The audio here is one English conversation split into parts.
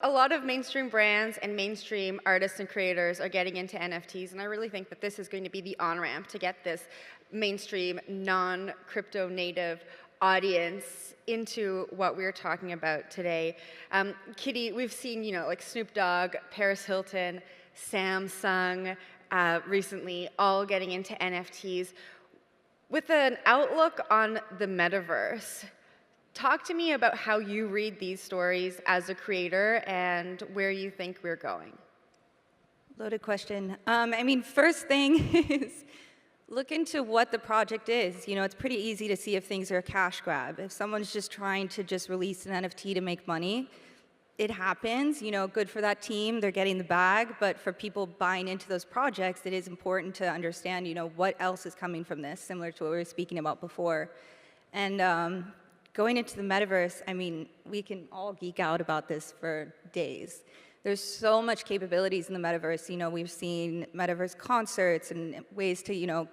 A lot of mainstream brands and mainstream artists and creators are getting into NFTs, and I really think that this is going to be the on-ramp to get this mainstream, non-crypto native audience into what we're talking about today. Kitty, we've seen, like Snoop Dogg, Paris Hilton, Samsung recently, all getting into NFTs. With an outlook on the metaverse, talk to me about how you read these stories as a creator and where you think we're going. Loaded question. First thing is look into what the project is. It's pretty easy to see if things are a cash grab. If someone's just trying to just release an NFT to make money, it happens. Good for that team. They're getting the bag. But for people buying into those projects, it is important to understand, what else is coming from this, similar to what we were speaking about before. And going into the metaverse, we can all geek out about this for days. There's so much capabilities in the metaverse. We've seen metaverse concerts and ways to,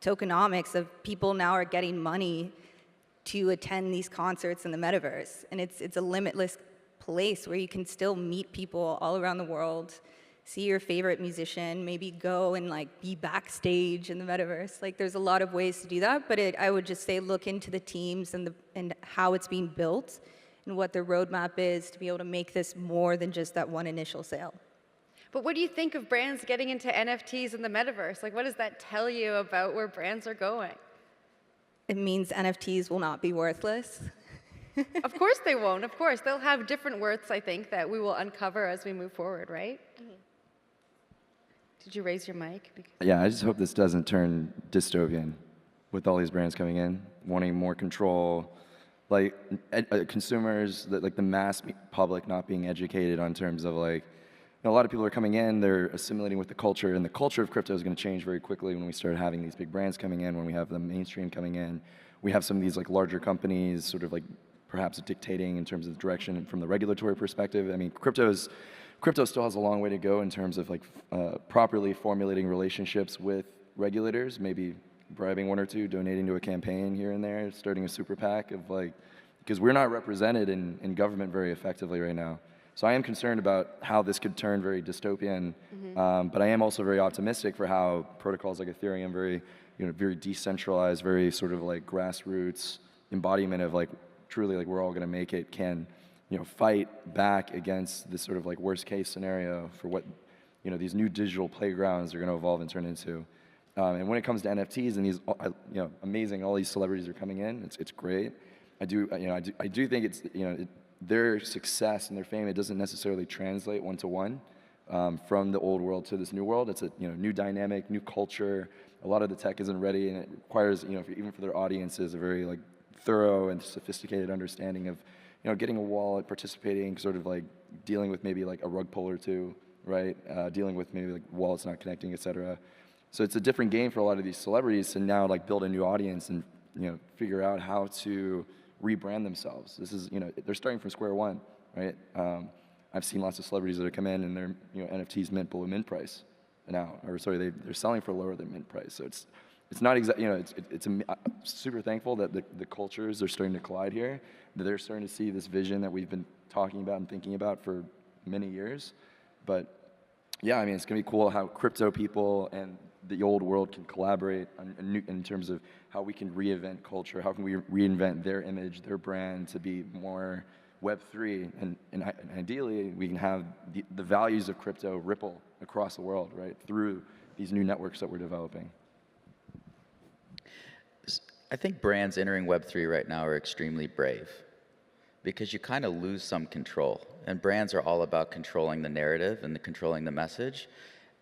tokenomics of people now are getting money to attend these concerts in the metaverse. And it's a limitless place where you can still meet people all around the world, see your favorite musician, maybe go and be backstage in the metaverse. There's a lot of ways to do that, but I would just say look into the teams and how it's being built and what their roadmap is to be able to make this more than just that one initial sale. But what do you think of brands getting into NFTs in the metaverse? What does that tell you about where brands are going? It means NFTs will not be worthless. Of course they won't, of course. They'll have different worths, I think, that we will uncover as we move forward, right? Mm-hmm. Did you raise your mic? Yeah, I just hope this doesn't turn dystopian with all these brands coming in, wanting more control, consumers, the mass public not being educated on terms of a lot of people are coming in, they're assimilating with the culture, and the culture of crypto is going to change very quickly when we start having these big brands coming in, when we have the mainstream coming in. We have some of these larger companies sort of perhaps dictating in terms of the direction from the regulatory perspective. Crypto still has a long way to go in terms of properly formulating relationships with regulators, maybe bribing one or two, donating to a campaign here and there, starting a super PAC of because we're not represented in government very effectively right now. So I am concerned about how this could turn very dystopian, but I am also very optimistic for how protocols like Ethereum, very decentralized, very sort of grassroots embodiment of truly we're all going to make it, can fight back against this sort of worst case scenario for what these new digital playgrounds are going to evolve and turn into. And when it comes to NFTs and these amazing, all these celebrities are coming in, it's great. I do think it's their success and their fame, it doesn't necessarily translate one-to-one from the old world to this new world. It's a new dynamic, new culture. A lot of the tech isn't ready, and it requires even for their audiences a very thorough and sophisticated understanding of getting a wallet, participating, sort of dealing with maybe a rug pull or two, right? Dealing with maybe wallets not connecting, etc. So it's a different game for a lot of these celebrities to now build a new audience and figure out how to rebrand themselves. This is they're starting from square one, right? I've seen lots of celebrities that have come in and their NFTs mint below mint price now, or sorry, they're selling for lower than mint price. So it's not exactly, I'm super thankful that the cultures are starting to collide here, that they're starting to see this vision that we've been talking about and thinking about for many years. But yeah, it's going to be cool how crypto people and the old world can collaborate in terms of how we can reinvent culture, how can we reinvent their image, their brand to be more Web3, and ideally we can have the values of crypto ripple across the world, right, through these new networks that we're developing. I think brands entering Web3 right now are extremely brave because you kind of lose some control. And brands are all about controlling the narrative and controlling the message.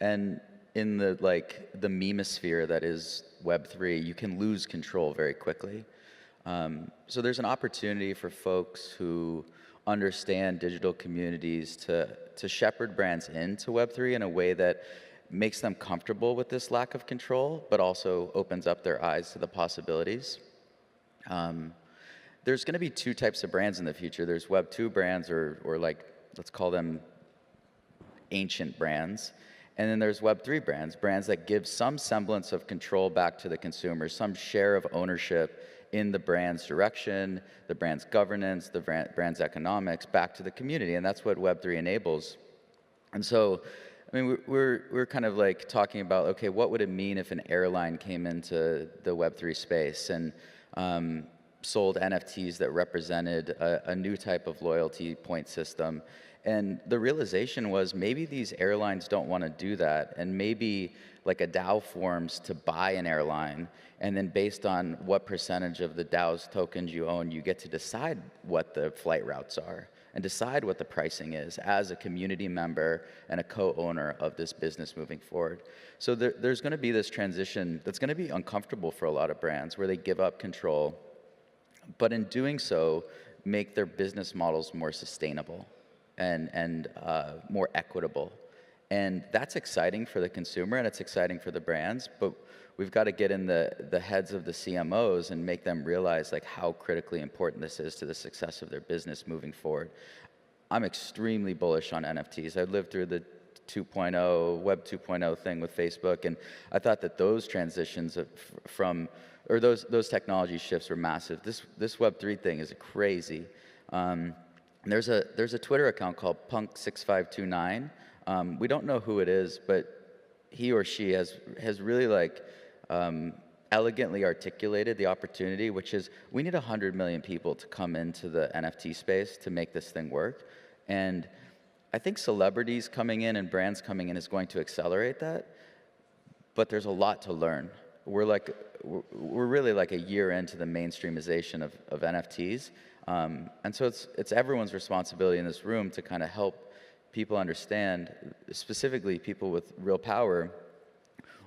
And in the memosphere that is Web3, you can lose control very quickly. So there's an opportunity for folks who understand digital communities to shepherd brands into Web3 in a way that makes them comfortable with this lack of control, but also opens up their eyes to the possibilities. There's going to be two types of brands in the future. There's Web2 brands, or let's call them ancient brands. And then there's Web3 brands that give some semblance of control back to the consumer, some share of ownership in the brand's direction, the brand's governance, the brand's economics back to the community, and that's what Web3 enables. And so, I mean, we're kind of like talking about, okay, what would it mean if an airline came into the Web3 space and sold NFTs that represented a new type of loyalty point system? And the realization was maybe these airlines don't want to do that, and maybe like a DAO forms to buy an airline, and then based on what percentage of the DAO's tokens you own, you get to decide what the flight routes are and decide what the pricing is as a community member and a co-owner of this business moving forward. So there's going to be this transition that's going to be uncomfortable for a lot of brands where they give up control, but in doing so, make their business models more sustainable and more equitable. And that's exciting for the consumer and it's exciting for the brands, but we've got to get in the heads of the CMOs and make them realize like how critically important this is to the success of their business moving forward. I'm extremely bullish on NFTs. I lived through the 2.0, Web 2.0 thing with Facebook, and I thought that those transitions or those technology shifts were massive. This Web 3 thing is crazy. There's a Twitter account called Punk6529. We don't know who it is, but he or she has really like elegantly articulated the opportunity, which is we need 100 million people to come into the NFT space to make this thing work. And I think celebrities coming in and brands coming in is going to accelerate that, but there's a lot to learn. We're really like a year into the mainstreamization of NFTs. And so it's everyone's responsibility in this room to kind of help people understand, specifically people with real power,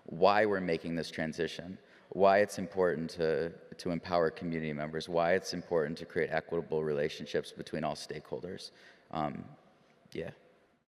why we're making this transition, why it's important to empower community members, why it's important to create equitable relationships between all stakeholders. Yeah.